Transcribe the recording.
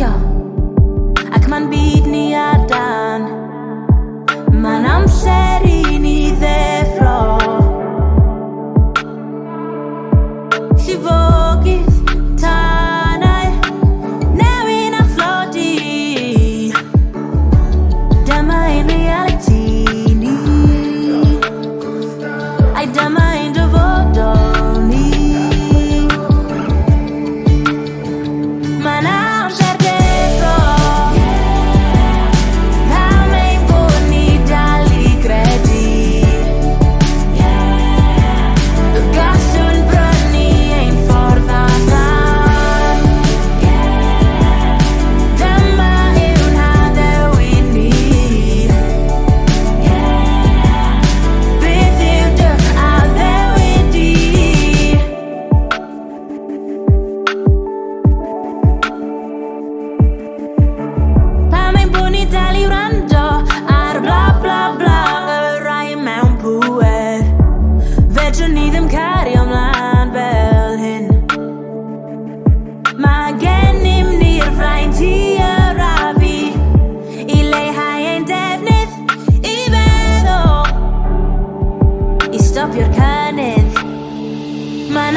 licio, ac ma'n byd ni ar dan. Mae'n amser I ni ddeffro, llifogydd tanau newyn a thlodi. Dyma ein reality ni, ai dyma ein dyfodol ni. Mae'n amser deffro, pam ein bod ni dal I gredu. Y gallwn brynu ein ffordd allan. Dyma yw'n haddewid ni. Beth yw dy addewid di? Pam ein bod ni dal I wrando ar bla bla bla y rai mewn pŵer. Fedrwn ni ddim cario ymlaen fel hyn. Mae gennym ni'r fraint I arafu I leihau ein defnydd I feddwl I stopio'r cynnydd. Mae'n